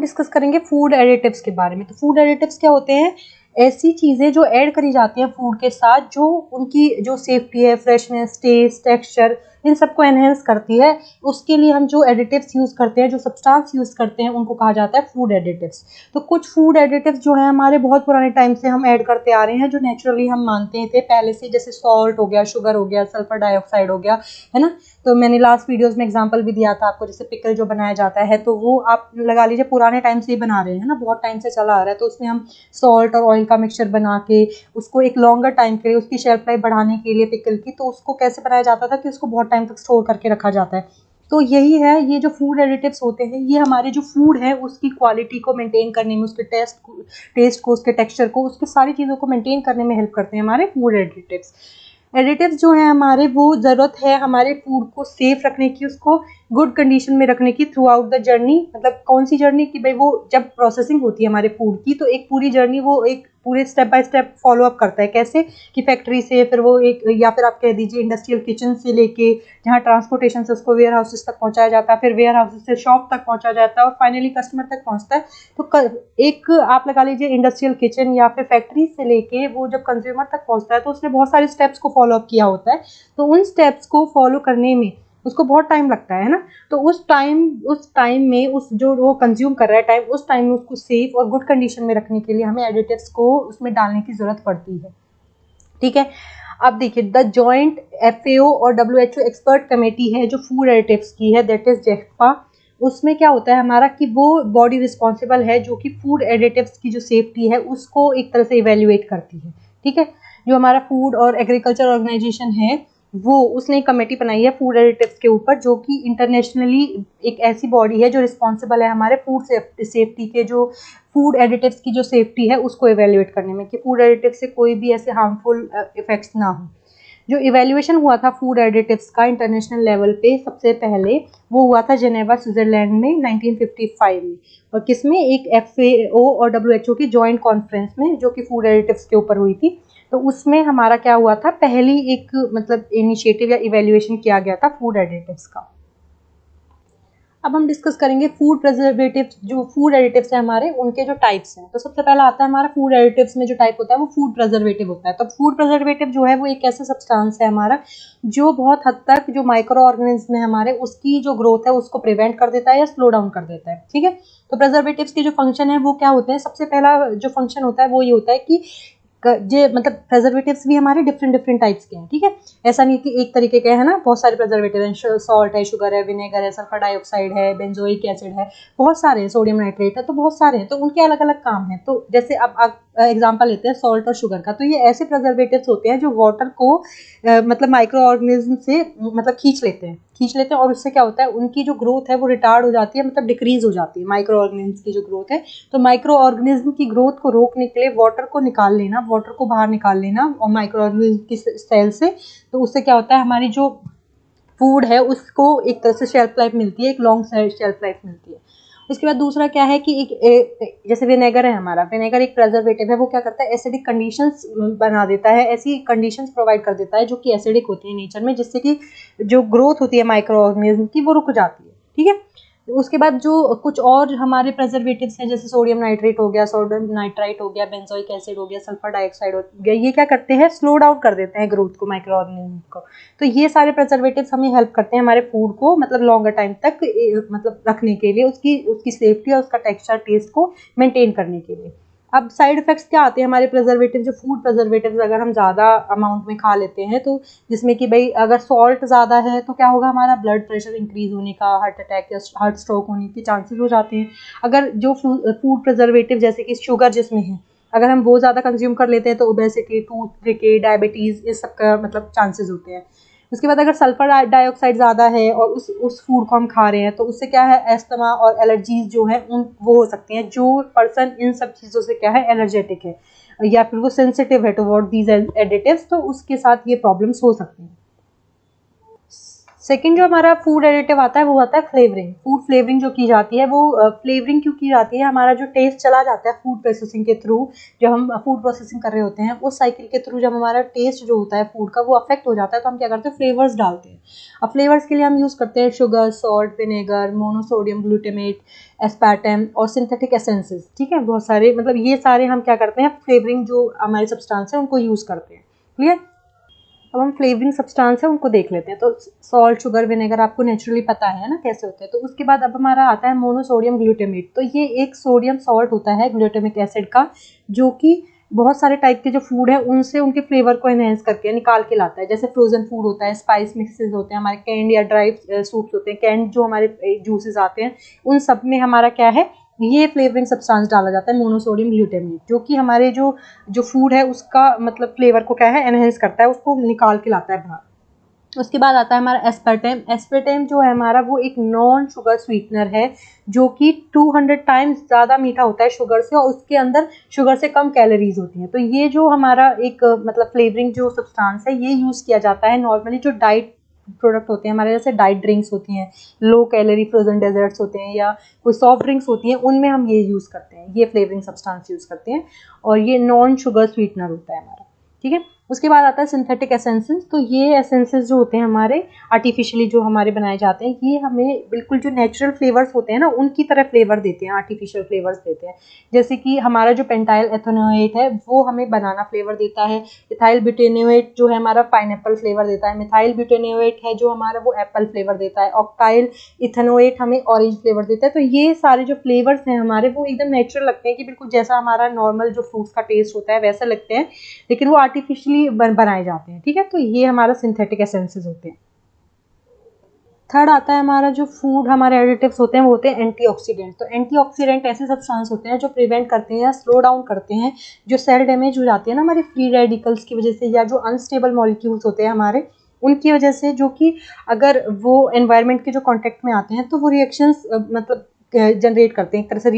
Discuss करेंगे food additives के बारे में। तो फूड एडिटिव्स क्या होते हैं? ऐसी चीज़ें जो ऐड करी जाती हैं फूड के साथ, जो उनकी जो सेफ्टी है, फ्रेशनेस, टेस्ट, टेक्सचर, इन सबको एनहेंस करती है। उसके लिए हम जो एडिटिव्स यूज़ करते हैं, जो सब्सटेंस यूज़ करते हैं, उनको कहा जाता है फूड एडिटिव्स। तो कुछ फूड एडिटिव्स जो है हमारे बहुत पुराने टाइम से हम ऐड करते आ रहे हैं, जो नेचुरली हम मानते थे पहले से, जैसे सॉल्ट हो गया, शुगर हो गया, सल्फर डाइऑक्साइड हो गया, है ना। तो मैंने लास्ट वीडियोस में एग्जांपल भी दिया था आपको, जैसे पिकल जो बनाया जाता है, तो वो आप लगा लीजिए पुराने टाइम से ही बना रहे हैं ना, बहुत टाइम से चला आ रहा है। तो उसमें हम सॉल्ट और ऑयल का मिक्सचर बना के उसको एक लॉन्गर टाइम के लिए, उसकी शेल्फ लाइफ बढ़ाने के लिए पिकल की, तो उसको कैसे बनाया जाता था कि उसको बहुत टाइम तक स्टोर करके रखा जाता है। तो यही है, ये जो फूड एडिटिव्स होते हैं, ये हमारे जो फूड है उसकी क्वालिटी को मेंटेन करने में, उसके टेस्ट को, उसके टेक्सचर को, उसकी सारी चीज़ों को मेंटेन करने में हेल्प करते हैं हमारे फूड एडिटिव्स। एडिटिव्स जो है हमारे, वो ज़रूरत है हमारे फूड को सेफ रखने की, उसको गुड कंडीशन में रखने की थ्रू आउट द जर्नी। मतलब कौन सी जर्नी? कि भाई वो जब प्रोसेसिंग होती है हमारे फूड की, तो एक पूरी जर्नी वो एक पूरे step by step follow up करता है। कैसे? कि फैक्ट्री से फिर वो एक, या फिर आप कह दीजिए इंडस्ट्रियल किचन से लेके जहाँ ट्रांसपोर्टेशन से उसको वेयर हाउसेस तक पहुँचाया जाता है, फिर वेयर हाउसेस से शॉप तक पहुँचाया जाता है और फाइनली कस्टमर तक पहुँचता है। तो एक आप लगा लीजिए इंडस्ट्रियल किचन या फिर फैक्ट्री से लेके वो जब कंज्यूमर तक पहुँचता है, तो उसने बहुत सारे स्टेप्स को फॉलो अप किया होता है। तो उन स्टेप्स को फॉलो करने में उसको बहुत टाइम लगता है ना। तो उस टाइम में उस जो वो कंज्यूम कर रहा है टाइम, उस टाइम में उसको सेफ और गुड कंडीशन में रखने के लिए हमें एडिटिव्स को उसमें डालने की ज़रूरत पड़ती है। ठीक है। अब देखिए, द जॉइंट FAO और WHO एक्सपर्ट कमेटी है जो फूड एडिटिव्स की है, दैट इज JEFFA। उसमें क्या होता है हमारा कि वो बॉडी रिस्पॉन्सिबल है जो कि फूड एडिटिव्स की जो सेफ्टी है उसको एक तरह से इवेल्युएट करती है। ठीक है। जो हमारा फूड और एग्रीकल्चर ऑर्गेनाइजेशन है, वो उसने एक कमेटी बनाई है फूड एडिटिव्स के ऊपर, जो कि इंटरनेशनली एक ऐसी बॉडी है जो रिस्पॉन्सिबल है हमारे फूड सेफ्टी के, जो फूड एडिटिव्स की जो सेफ्टी है उसको इवेल्युएट करने में, कि फूड एडिटिव से कोई भी ऐसे हार्मफुल इफेक्ट्स ना हो। जो इवेल्युएशन हुआ था फूड एडिटिव्स का इंटरनेशनल लेवल पे सबसे पहले, वो हुआ था जेनेवा, स्विट्जरलैंड में 1955 में। और किसमें? एक FAO और WHO की जॉइंट कॉन्फ्रेंस में, जो कि फूड एडिटिव्स के ऊपर हुई थी। तो उसमें हमारा क्या हुआ था, पहली एक मतलब इनिशिएटिव या इवेल्युएशन किया गया था फूड एडिटिव्स का। अब हम डिस्कस करेंगे फूड प्रिजर्वेटिव्स। जो फूड एडिटिव्स है हमारे, उनके जो टाइप्स हैं। तो सबसे पहला आता है हमारा फूड एडिटिव्स में जो टाइप होता है वो फूड प्रिजर्वेटिव होता है। तो फूड प्रिजर्वेटिव जो है वो एक ऐसा सब्सटेंस है हमारा जो बहुत हद तक जो माइक्रो ऑर्गेनिज्म है हमारे, उसकी जो ग्रोथ है उसको प्रिवेंट कर देता है या स्लो डाउन कर देता है। ठीक है। तो प्रिजर्वेटिव्स के जो फंक्शन है वो क्या होते हैं? सबसे पहला जो फंक्शन होता है वो ये होता है कि मतलब प्रिजर्वेटिव्स भी हमारे डिफरेंट टाइप्स के हैं। ठीक है। ऐसा नहीं कि एक तरीके के है ना, बहुत सारे प्रिजर्वेटिव हैं, सॉल्ट है, शुगर है, विनेगर है, सल्फर डाइऑक्साइड है, बेंजोइक एसिड है, बहुत सारे हैं, सोडियम नाइट्रेट है, तो बहुत सारे हैं। तो उनके अलग अलग काम हैं। तो जैसे अब एग्जांपल लेते हैं सॉल्ट और शुगर का। तो ये ऐसे प्रिजर्वेटिव्स होते हैं जो वाटर को मतलब माइक्रो ऑर्गेनिज्म से मतलब खींच लेते हैं, और उससे क्या होता है, उनकी जो ग्रोथ है वो रिटार्ड हो जाती है, मतलब डिक्रीज हो जाती है माइक्रो ऑर्गेनिज्म की जो ग्रोथ है। तो माइक्रो ऑर्गेनिज्म की ग्रोथ को रोकने के लिए वाटर को बाहर निकाल लेना और माइक्रो ऑर्गेनिज्म की सेल से, तो उससे क्या होता है, हमारी जो फूड है उसको एक तरह से शेल्फ लाइफ मिलती है, एक लॉन्ग शेल्फ लाइफ मिलती है। उसके बाद दूसरा क्या है कि जैसे विनेगर है हमारा, विनेगर एक प्रिजर्वेटिव है। वो क्या करता है, एसिडिक कंडीशंस बना देता है, ऐसी कंडीशंस प्रोवाइड कर देता है जो कि एसिडिक होती है नेचर में, जिससे कि जो ग्रोथ होती है माइक्रो ऑर्गेनिज्म की वो रुक जाती है। ठीक है। उसके बाद जो कुछ और हमारे प्रिजर्वेटिव्स हैं, जैसे सोडियम नाइट्रेट हो गया, सोडियम नाइट्राइट हो गया, बेंजोइक एसिड हो गया, सल्फर डाइऑक्साइड हो गया, ये क्या करते हैं, स्लो डाउन कर देते हैं ग्रोथ को, माइक्रो ऑर्गेनिज्म को। तो ये सारे प्रिजर्वेटिव्स हमें हेल्प करते हैं हमारे फूड को मतलब लॉन्गर टाइम तक मतलब रखने के लिए, उसकी सेफ्टी और उसका टेक्सचर, टेस्ट को मेंटेन करने के लिए। अब साइड इफेक्ट्स क्या आते हैं हमारे प्रिजर्वेटिव, जो फूड प्रिजर्वेटिव्स अगर हम ज़्यादा अमाउंट में खा लेते हैं, तो जिसमें कि भाई अगर सॉल्ट ज़्यादा है तो क्या होगा, हमारा ब्लड प्रेशर इंक्रीज होने का, हार्ट अटैक या हार्ट स्ट्रोक होने के चांसेस हो जाते हैं। अगर जो फूड प्रिजर्वेटिव जैसे कि शुगर जिसमें है, अगर हम वो ज़्यादा कंज्यूम कर लेते हैं तो ओबेसिटी, टूथ डिके, डायबिटीज़, इस सब का मतलब चांसेस होते हैं। उसके बाद अगर सल्फर डाइऑक्साइड ज़्यादा है और उस फूड को हम खा रहे हैं, तो उससे क्या है, एस्थमा और एलर्जीज जो है उन वो हो सकती हैं। जो पर्सन इन सब चीज़ों से क्या है, एलर्जेटिक है या फिर वो सेंसिटिव है टुवर्ड दीज एडिटिव्स, तो उसके साथ ये प्रॉब्लम्स हो सकती हैं। सेकंड जो हमारा फूड एडिटिव आता है वो आता है फ्लेवरिंग। फूड फ्लेवरिंग जो की जाती है वो फ्लेवरिंग क्यों की जाती है, हमारा जो टेस्ट चला जाता है फूड प्रोसेसिंग के थ्रू, जब हम फूड प्रोसेसिंग कर रहे होते हैं उस साइकिल के थ्रू जब हमारा टेस्ट जो होता है फूड का वो अफेक्ट हो जाता है, तो हम क्या करते हैं फ्लेवर्स डालते हैं। अब फ्लेवर्स के लिए हम यूज़ करते हैं sugar, salt, vinegar, monosodium glutamate, aspartame और सिंथेटिक एसेंसेस। ठीक है, बहुत सारे मतलब ये सारे हम क्या करते हैं फ्लेवरिंग जो हमारे सब्सटेंस है उनको यूज़ करते हैं। क्लियर। अब हम फ्लेवरिंग सब्सटेंस है उनको देख लेते हैं। तो सॉल्ट, शुगर, विनेगर आपको नेचुरली पता है ना कैसे होते हैं। तो उसके बाद अब हमारा आता है मोनोसोडियम ग्लूटामेट। तो ये एक सोडियम सॉल्ट होता है ग्लूटामिक एसिड का, जो कि बहुत सारे टाइप के जो फूड है उनसे उनके फ्लेवर को एनहेंस करके निकाल के लाता है। जैसे फ्रोजन फूड होता है, स्पाइस मिक्सेस होते हैं, हमारे कैंड या ड्राई सूप्स होते हैं, कैंड जो हमारे जूसेस आते हैं उन सब में हमारा क्या है ये फ्लेवरिंग सब्सटेंस डाला जाता है मोनोसोडियम ग्लूटामेट, जो कि हमारे जो जो फूड है उसका मतलब फ्लेवर को क्या है एनहेंस करता है, उसको निकाल के लाता है बाहर। उसके बाद आता है हमारा एस्पार्टम। एस्पार्टम जो है हमारा वो एक नॉन शुगर स्वीटनर है, जो कि 200 टाइम्स ज़्यादा मीठा होता है शुगर से, और उसके अंदर शुगर से कम कैलोरीज होती हैं। तो ये जो हमारा एक मतलब फ्लेवरिंग जो सब्सटेंस है ये यूज़ किया जाता है नॉर्मली जो डाइट प्रोडक्ट होते हैं हमारे, जैसे डाइट ड्रिंक्स होती हैं, लो कैलोरी फ्रोजन डेजर्ट्स होते हैं, या कोई सॉफ्ट ड्रिंक्स होती हैं, उनमें हम ये यूज़ करते हैं, ये फ्लेवरिंग सब्सटेंस यूज़ करते हैं, और ये नॉन शुगर स्वीटनर होता है हमारा। ठीक है। उसके बाद आता है सिंथेटिक एसेंसेस। तो ये एसेंसेस जो होते हैं हमारे आर्टिफिशियली जो हमारे बनाए जाते हैं, ये हमें बिल्कुल जो नेचुरल फ्लेवर्स होते हैं ना उनकी तरह फ्लेवर देते हैं, आर्टिफिशियल फ्लेवर्स देते हैं। जैसे कि हमारा जो पेंटाइल एथेनोएट है वो हमें बनाना फ्लेवर देता है, इथाइल ब्यूटेनोएट जो है हमारा पाइनएप्पल फ्लेवर देता है, मिथाइल ब्यूटेनोएट है जो हमारा वो एप्पल फ्लेवर देता है, ऑक्टाइल इथेनोएट हमें ऑरेंज फ्लेवर देता है। तो ये सारे जो फ्लेवर्स हैं हमारे वो एकदम नेचुरल लगते हैं कि बिल्कुल जैसा हमारा नॉर्मल जो फ्रूट्स का टेस्ट होता है वैसे लगते हैं, लेकिन वो आर्टिफिशियली बनाए जाते हैं। ठीक है, तो ये हमारा सिंथेटिक एसेंसेस होते हैं। थर्ड आता है हमारा जो फूड हमारे एडिटिव्स होते हैं वो होते हैं एंटीऑक्सीडेंट। तो एंटीऑक्सीडेंट ऐसे सब्सटेंस होते हैं जो प्रिवेंट करते हैं या स्लो डाउन करते हैं जो सेल डैमेज हो जाती है ना हमारे फ्री रेडिकल्स की वजह से, या जो अनस्टेबल मॉलिक्यूल्स होते हैं हमारे उनकी वजह से, जो कि अगर वो एनवायरनमेंट के जो कांटेक्ट में आते हैं तो वो रिएक्शंस मतलब जनरेट करते हैं, एक तरह से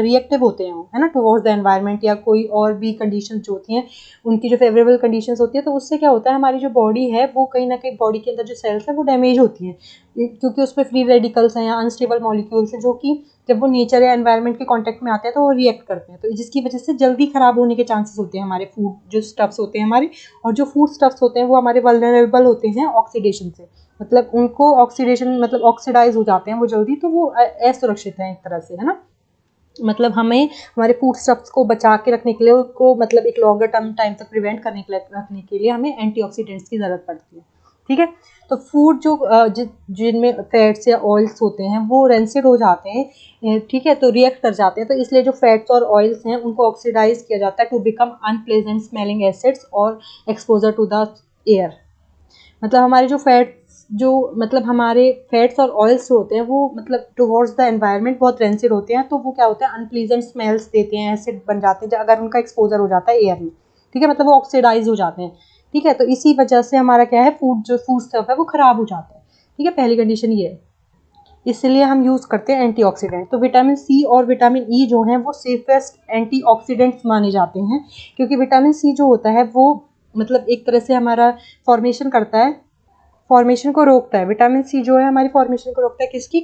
रिएक्टिव होते हैं वो, है ना, टुवर्ड्स द एनवायरनमेंट या कोई और भी कंडीशंस जो होती हैं उनकी जो फेवरेबल कंडीशंस होती है। तो उससे क्या होता है हमारी जो बॉडी है वो कहीं ना कहीं बॉडी के अंदर जो सेल्स है वो डैमेज होती हैं, क्योंकि उसमें फ्री रेडिकल्स हैं या अनस्टेबल मॉलिक्यूल्स हैं जो कि जब वो नेचर या एनवायरनमेंट के कांटेक्ट में आते हैं तो वो रिएक्ट करते हैं, तो जिसकी वजह से जल्दी खराब होने के चांसेस होते हैं हमारे फूड जो स्टफ्स होते हैं हमारे। और जो फूड स्टफ्स होते हैं वो हमारे वल्नरेबल होते हैं ऑक्सीडेशन से, मतलब उनको ऑक्सीडेशन मतलब ऑक्सीडाइज हो जाते हैं वो जल्दी, तो वो असुरक्षित है एक तरह से, है ना। मतलब हमें हमारे फूड स्टफ्स को बचा के रखने के लिए, उसको मतलब एक लॉन्गर टर्म टाइम तक प्रिवेंट करने के लिए रखने के लिए हमें एंटीऑक्सीडेंट्स की ज़रूरत पड़ती है। ठीक है। तो फूड जो जिनमें फैट्स या ऑयल्स होते हैं वो रेंसिड हो जाते हैं, ठीक है, तो रिएक्ट कर जाते हैं, तो इसलिए जो फैट्स और ऑयल्स हैं उनको ऑक्सीडाइज किया जाता है to become unpleasant smelling acids और एक्सपोजर टू द एयर। मतलब हमारे जो फैट्स जो मतलब हमारे फैट्स और ऑयल्स होते हैं वो मतलब टुवर्ड्स द एनवायरनमेंट बहुत रेंसिड होते हैं, तो वो क्या होता है अनप्लीजेंट स्मेल्स देते हैं, एसिड बन जाते हैं अगर उनका एक्सपोजर हो जाता है एयर में। ठीक है, मतलब वो ऑक्सीडाइज हो जाते हैं। ठीक है, तो इसी वजह से हमारा क्या है फूड स्टफ है वो खराब हो जाता है। ठीक है, पहली कंडीशन ये है, इसलिए हम यूज़ करते हैं एंटीऑक्सीडेंट। तो विटामिन सी और विटामिन ई जो हैं वो सेफेस्ट एंटीऑक्सीडेंट्स माने जाते हैं, क्योंकि विटामिन सी जो होता है वो मतलब एक तरह से हमारा फॉर्मेशन करता है, फॉर्मेशन को रोकता है। विटामिन सी जो है हमारी फॉर्मेशन को रोकता है, किसकी,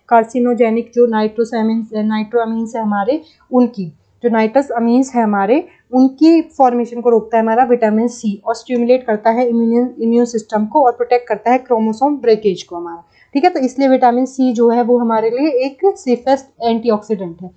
कार्सिनोजेनिक जो नाइट्रोअमीन्स है हमारे उनकी, जो नाइट्रस अमीन्स है हमारे उनकी फॉर्मेशन को रोकता है हमारा विटामिन सी, और स्टिमुलेट करता है इम्यून सिस्टम को और प्रोटेक्ट करता है क्रोमोसोम ब्रेकेज को हमारा। ठीक है, तो इसलिए विटामिन सी जो है वो हमारे लिए एक सेफेस्ट एंटीऑक्सीडेंट है,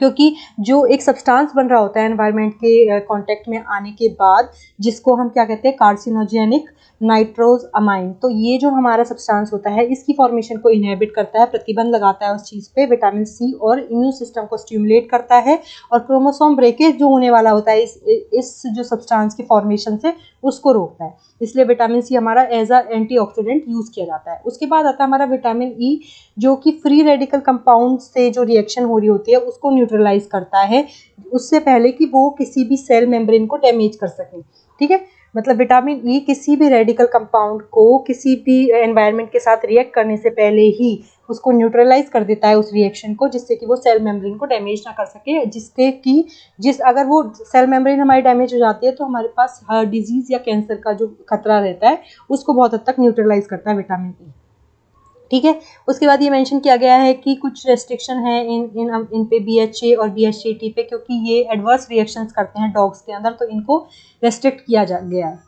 क्योंकि जो एक सब्सटेंस बन रहा होता है एनवायरनमेंट के कांटेक्ट में आने के बाद, जिसको हम क्या कहते हैं कार्सिनोजेनिक नाइट्रोज अमाइन, तो ये जो हमारा सब्सटेंस होता है इसकी फॉर्मेशन को इनहिबिट करता है, प्रतिबंध लगाता है उस चीज़ पे विटामिन सी, और इम्यून सिस्टम को स्टिमुलेट करता है, और क्रोमोसोम ब्रेकेज जो होने वाला होता है इस जो सब्सटेंस की फॉर्मेशन से उसको रोकता है। इसलिए विटामिन सी हमारा एज अ एंटीऑक्सीडेंट यूज़ किया जाता है। उसके बाद आता है हमारा विटामिन ई, जो कि फ्री रेडिकल कंपाउंड से जो रिएक्शन हो रही होती है उसको न्यूट्रलाइज करता है उससे पहले कि वो किसी भी सेल मेम्ब्रेन को डैमेज कर सके। ठीक है, मतलब विटामिन ई किसी भी रेडिकल कंपाउंड को किसी भी एनवायरनमेंट के साथ रिएक्ट करने से पहले ही उसको न्यूट्रलाइज कर देता है उस रिएक्शन को, जिससे कि वो सेल मेम्ब्रेन को डैमेज ना कर सके, जिससे कि अगर वो सेल मेम्ब्रेन हमारी डैमेज हो जाती है तो हमारे पास हार्ट डिजीज या कैंसर का जो खतरा रहता है उसको बहुत हद तक न्यूट्रलाइज करता है विटामिन ई। ठीक है, उसके बाद ये मेंशन किया गया है कि कुछ रेस्ट्रिक्शन है इन पे BHA और BHAT पे, क्योंकि ये एडवर्स रिएक्शंस करते हैं डॉग्स के अंदर, तो इनको रेस्ट्रिक्ट किया गया है।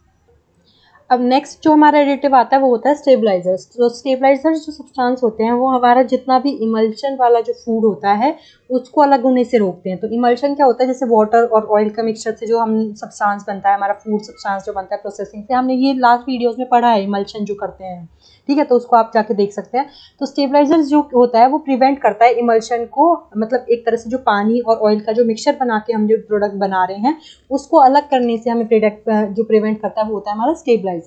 अब नेक्स्ट जो हमारा एडिटिव आता है वो होता है स्टेबलाइजर्स। तो स्टेबलाइजर्स जो सब्सटेंस होते हैं वो हमारा जितना भी इमल्शन वाला जो फूड होता है उसको अलग होने से रोकते हैं। तो इमल्शन क्या होता है, जैसे वाटर और ऑयल का मिक्सचर से जो हम सब्सटेंस बनता है, हमारा फूड सब्सटेंस जो बनता है प्रोसेसिंग से, हमने ये लास्ट वीडियोस में पढ़ा है इमल्शन जो करते हैं। ठीक है, तो उसको आप जाके देख सकते हैं। तो स्टेबलाइजर्स जो होता है वो प्रिवेंट करता है इमल्शन को, मतलब एक तरह से जो पानी और ऑयल का जो मिक्सचर बना के हम जो प्रोडक्ट बना रहे हैं उसको अलग करने से हमें प्रोडक्ट जो प्रिवेंट करता है वो होता है हमारा स्टेबलाइजर।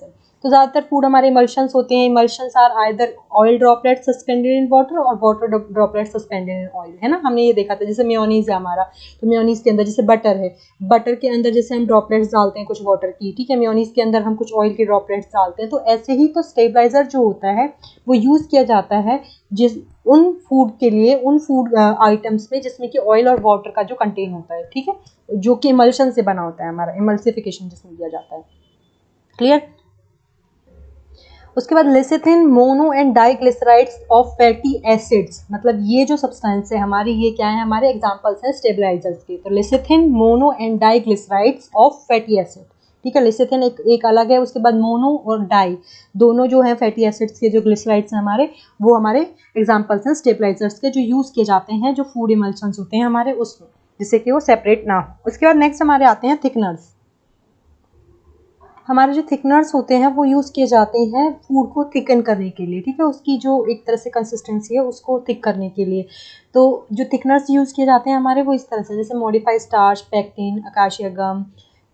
तो ज़्यादातर फूड हमारे इमल्शंस होते हैं। Emulsions are either oil droplet suspended in water और water droplet suspended in oil, है ना, हमने ये देखा था। जैसे मेयोनीज है हमारा, तो मेयोनीज के अंदर जैसे बटर है, बटर के अंदर जैसे हम ड्रॉपलेट्स डालते हैं कुछ वाटर की, ठीक है, मेयोनीज के अंदर हम कुछ ऑयल के ड्रॉपलेट्स डालते हैं। तो ऐसे ही तो स्टेबलाइजर जो होता है वो यूज़ किया जाता है उन फूड के लिए, उन फूड आइटम्स में जिसमें कि ऑयल और वाटर का जो कंटेन होता है, ठीक है, जो कि इमल्शन से बना होता है, हमारा इमल्सिफिकेशन जिसमें दिया जाता है। क्लियर। उसके बाद lecithin, mono and diglycerides of fatty acids, मतलब ये जो सब्सटेंस है हमारी, ये क्या है, हमारे एग्जांपल्स हैं स्टेबलाइजर्स के। तो lecithin, mono and diglycerides of fatty acid, ठीक है, लेसिथिन एक अलग है, उसके बाद मोनो और डाई दोनों जो है फैटी एसिड्स के जो ग्लिसराइड्स हैं हमारे, वो हमारे एग्जांपल्स हैं स्टेबलाइजर्स के, जो यूज़ किए जाते हैं जो फूड इमल्शंस होते हैं हमारे उसमें, जिससे कि वो सेपरेट ना हो। उसके बाद नेक्स्ट हमारे आते हैं थिकनर्स। हमारे जो थिकनर्स होते हैं वो यूज़ किए जाते हैं फूड को थिकन करने के लिए, ठीक है, उसकी जो एक तरह से कंसिस्टेंसी है उसको थिक करने के लिए। तो जो थिकनर्स यूज़ किए जाते हैं हमारे वो इस तरह से, जैसे मॉडिफाइड स्टार्च, पेक्टिन, अकाशिया गम,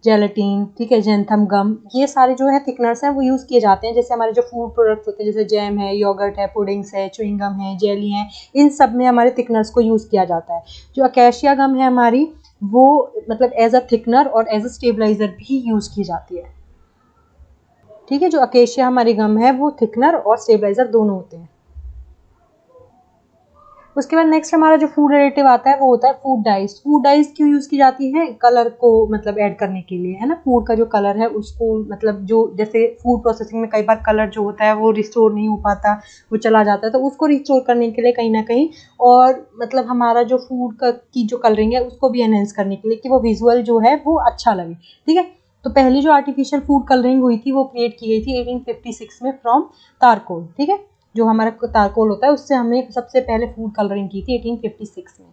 जेलेटिन, ठीक है, जेंथम गम, ये सारे जो है थिकनर्स हैं वो यूज़ किए जाते हैं। जैसे हमारे जो फूड प्रोडक्ट्स होते हैं, जैसे जैम है, योगर्ट है, पुडिंग्स है, च्युइंगम है, जेली है, इन सब में हमारे थिकनर्स को यूज़ किया जाता है। जो अकाशिया गम है हमारी, वो मतलब एज अ थिकनर और एज अ स्टेबलाइजर भी यूज़ की जाती है। ठीक है, जो अकेशिया हमारी गम है वो थिकनर और स्टेबलाइजर दोनों होते हैं। उसके बाद नेक्स्ट हमारा जो फूड एडिटिव आता है वो होता है फूड डाइज। फूड डाइज क्यों यूज़ की जाती है, कलर को मतलब ऐड करने के लिए, है ना, फूड का जो कलर है उसको, मतलब जो जैसे फूड प्रोसेसिंग में कई बार कलर जो होता है वो रिस्टोर नहीं हो पाता, वो चला जाता है, तो उसको रिस्टोर करने के लिए कहीं ना कहीं, और मतलब हमारा जो फूड की जो कलरिंग है उसको भी एनहेंस करने के लिए कि वो विजुअल जो है वो अच्छा लगे। ठीक है, तो पहली जो आर्टिफिशियल फूड कलरिंग हुई थी वो क्रिएट की गई थी 1856 में फ्रॉम तारकोल। ठीक है, जो हमारा तारकोल होता है उससे हमने सबसे पहले फूड कलरिंग की थी 1856 में।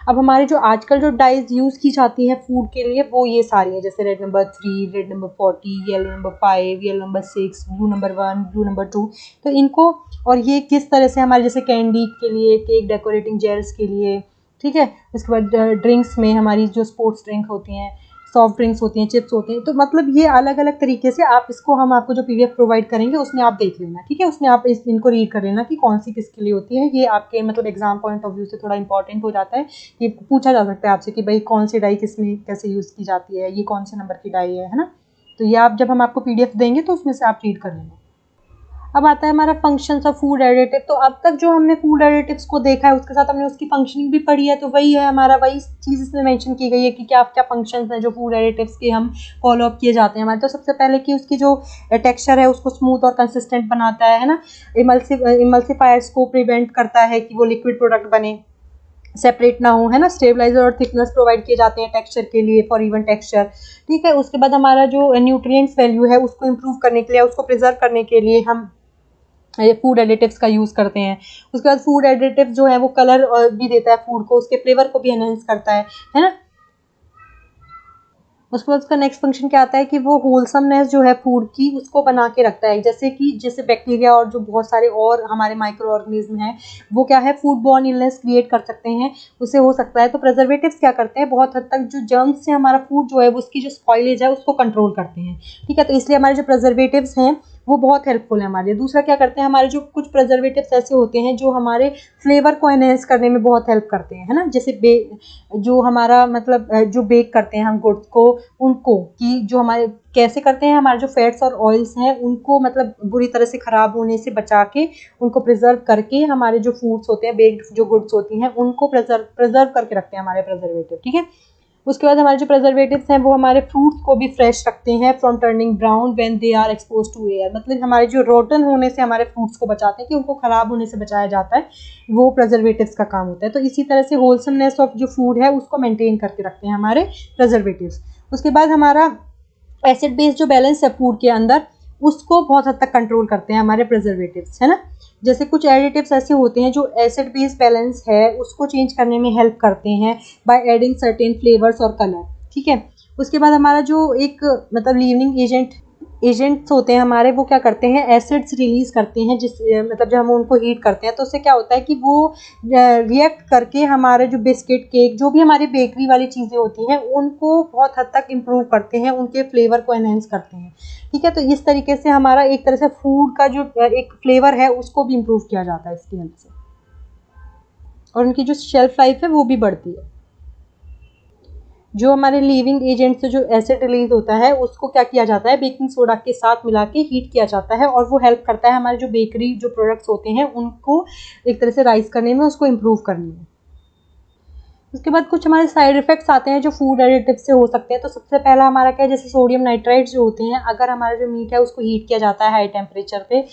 अब हमारे जो आजकल जो डाइज यूज़ की जाती हैं फूड के लिए वो ये सारी है, जैसे red number 3, red number 40, yellow number 5, yellow number 6, blue number 1, blue number 2। तो इनको, और ये किस तरह से हमारे जैसे कैंडी के लिए, केक डेकोरेटिंग जेल्स के लिए, ठीक है, उसके बाद ड्रिंक्स में हमारी जो स्पोर्ट्स ड्रिंक होती हैं, सॉफ्ट ड्रिंक्स होती हैं, चिप्स होते हैं, तो मतलब ये अलग अलग तरीके से आप इसको, हम आपको जो PDF प्रोवाइड करेंगे उसमें आप देख लेना, ठीक है, उसमें आप इनको रीड कर लेना कि कौन सी किसके लिए होती है। ये आपके मतलब एग्जाम पॉइंट ऑफ व्यू से थोड़ा इंपॉर्टेंट हो जाता है, कि पूछा जा सकता है आपसे कि भाई कौन सी डाई किस में कैसे यूज़ की जाती है, ये कौन से नंबर की डाई है ना। तो ये आप जब हम आपको PDF देंगे तो उसमें से आप रीड कर लेना। अब आता है हमारा फंक्शंस ऑफ फूड एडिटिव। तो अब तक जो हमने फूड एडिटिव्स को देखा है उसके साथ हमने उसकी फंक्शनिंग भी पढ़ी है, तो वही है हमारा, वही चीज़ इसमें मेंशन की गई है कि क्या क्या फंक्शंस हैं जो फूड एडिटिव्स के हम फॉलो अप किए जाते हैं हमारे। तो सबसे पहले कि उसकी जो टेक्सचर है उसको स्मूथ और कंसिस्टेंट बनाता है ना, इमल्सिफायर्स को प्रिवेंट करता है कि वो लिक्विड प्रोडक्ट बने, सेपरेट ना हो, है ना, स्टेबलाइजर और थिकनेस प्रोवाइड किए जाते हैं टेक्सचर के लिए, फॉर इवन टेक्सचर। ठीक है, उसके बाद हमारा जो न्यूट्रिएंट्स वैल्यू है उसको इम्प्रूव करने के लिए, उसको प्रिजर्व करने के लिए हम फूड एडिटिव्स का यूज़ करते हैं। उसके बाद फूड एडिटिव जो है वो कलर भी देता है फूड को, उसके फ्लेवर को भी एनहेंस करता है ना। उसके बाद उसका नेक्स्ट फंक्शन क्या आता है कि वो होलसमनेस जो है फूड की उसको बना के रखता है, जैसे बैक्टीरिया और जो बहुत सारे और हमारे माइक्रो ऑर्गेनिज्म हैं वो क्या है, फूड बॉर्न इलनेस क्रिएट कर सकते हैं, उससे हो सकता है। तो प्रिजर्वेटिव्स क्या करते हैं, बहुत हद तक जो जर्म्स से हमारा फूड जो है उसकी जो स्पॉइलेज है उसको कंट्रोल करते हैं। ठीक है, तो इसलिए हमारे जो प्रिजर्वेटिव्स हैं वो बहुत हेल्पफुल है हमारे लिए। दूसरा क्या करते हैं, हमारे जो कुछ प्रिजर्वेटिव्स ऐसे होते हैं जो हमारे फ्लेवर को एनहेंस करने में बहुत हेल्प करते हैं, है ना। जैसे जो हमारा मतलब जो बेक करते हैं हम गुड्स को, उनको कि जो हमारे कैसे करते हैं, हमारे जो फैट्स और ऑयल्स हैं उनको मतलब बुरी तरह से ख़राब होने से बचा के, उनको प्रिजर्व करके हमारे जो फूड्स होते हैं, बेक्ड जो गुड्स होती हैं, उनको प्रिजर्व करके रखते हैं हमारे प्रिजर्वेटिव, ठीक है। उसके बाद हमारे जो प्रिजर्वेटिव्स हैं वो हमारे फ्रूट्स को भी फ्रेश रखते हैं from turning brown when they are expose to air, मतलब हमारे जो रोटन होने से हमारे फ्रूट्स को बचाते हैं, कि उनको ख़राब होने से बचाया जाता है, वो प्रिजर्वेटिव्स का काम होता है। तो इसी तरह से होलसमनेस ऑफ जो फूड है उसको मेंटेन करके रखते हैं हमारे प्रिजर्वेटिव्स। उसके बाद हमारा एसिड बेस जो बैलेंस है फूड के अंदर, उसको बहुत हद तक कंट्रोल करते हैं हमारे प्रिजर्वेटिव्स, है ना। जैसे कुछ एडिटिव्स ऐसे होते हैं जो एसिड बेस बैलेंस है उसको चेंज करने में हेल्प करते हैं बाय एडिंग सर्टेन फ्लेवर्स और कलर, ठीक है। उसके बाद हमारा जो एक मतलब लीवनिंग एजेंट्स होते हैं हमारे, वो क्या करते हैं, एसिड्स रिलीज करते हैं, जिस मतलब जब हम उनको हीट करते हैं तो उससे क्या होता है कि वो रिएक्ट करके हमारे जो बिस्किट, केक, जो भी हमारी बेकरी वाली चीज़ें होती हैं उनको बहुत हद तक इम्प्रूव करते हैं, उनके फ्लेवर को एनहेंस करते हैं, ठीक है। तो इस तरीके से हमारा एक तरह से फूड का जो एक फ्लेवर है उसको भी इम्प्रूव किया जाता है इसकी हेल्प से, और उनकी जो शेल्फ लाइफ है वो भी बढ़ती है। जो हमारे लिविंग एजेंट से जो एसिड रिलीज होता है उसको क्या किया जाता है, बेकिंग सोडा के साथ मिला के हीट किया जाता है, और वो हेल्प करता है हमारे जो बेकरी जो प्रोडक्ट्स होते हैं उनको एक तरह से राइस करने में, उसको इम्प्रूव करने में। उसके बाद कुछ हमारे साइड इफेक्ट्स आते हैं जो फूड एडिटिव से हो सकते हैं। तो सबसे पहला हमारा क्या है, जैसे सोडियम नाइट्राइट जो होते हैं, अगर हमारा जो मीट है उसको हीट किया जाता है हाई टेम्परेचर पे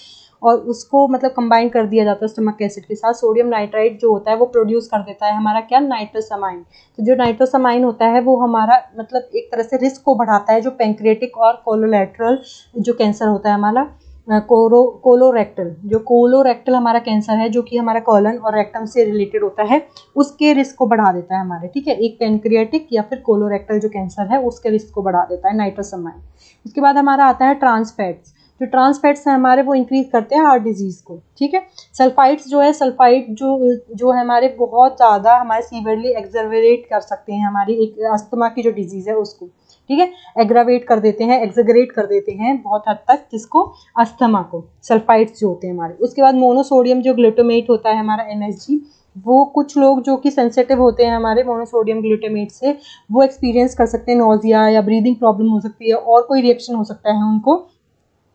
और उसको मतलब कंबाइन कर दिया जाता है स्टमक एसिड के साथ, सोडियम नाइट्राइट जो होता है वो प्रोड्यूस कर देता है हमारा क्या, नाइट्रोसामाइन। तो जो नाइट्रोसामाइन होता है वो हमारा मतलब एक तरह से रिस्क को बढ़ाता है, जो पैंक्रियाटिक और कोलोलेटरल जो कैंसर होता है हमारा, कोलोरेक्टल, जो कोलोरेक्टल हमारा कैंसर है जो कि हमारा कॉलन और रेक्टम से रिलेटेड होता है, उसके रिस्क को बढ़ा देता है हमारे, ठीक है। एक पैंक्रियाटिक या फिर कोलोरेक्टल जो कैंसर है उसके रिस्क को बढ़ा देता है नाइट्रोसामाइन। उसके बाद हमारा आता है ट्रांस फैट्स। जो ट्रांस फैट्स हैं हमारे वो इंक्रीज करते हैं हार्ट डिजीज को, ठीक है। सल्फाइड्स जो है, सल्फाइड जो है हमारे बहुत ज़्यादा हमारे सीवियरली एक्सरवेट कर सकते हैं हमारी एक अस्थमा की जो डिजीज है उसको, ठीक है, एग्रावेट कर देते हैं, एक्सगरेट कर देते हैं बहुत हद तक, किसको, अस्थमा को, सल्फाइड्स जो होते हैं हमारे। उसके बाद मोनोसोडियम जो ग्लूटामेट होता है हमारा MSG, वो कुछ लोग जो कि सेंसिटिव होते हैं हमारे मोनोसोडियम ग्लूटामेट से, वो एक्सपीरियंस कर सकते हैं नोजिया या ब्रीदिंग प्रॉब्लम हो सकती है और कोई रिएक्शन हो सकता है उनको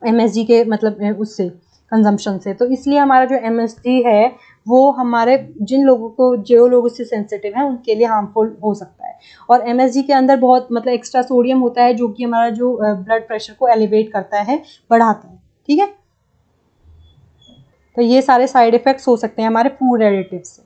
MSG के मतलब उससे कंजम्पशन से। तो इसलिए हमारा जो MSG है वो हमारे जिन लोगों को, जो लोग उससे सेंसिटिव हैं उनके लिए हार्मफुल हो सकता है। और MSG के अंदर बहुत मतलब एक्स्ट्रा सोडियम होता है जो कि हमारा जो ब्लड प्रेशर को एलिवेट करता है, बढ़ाता है, ठीक है। तो ये सारे साइड इफेक्ट्स हो सकते हैं हमारे फूड एडिटिव से।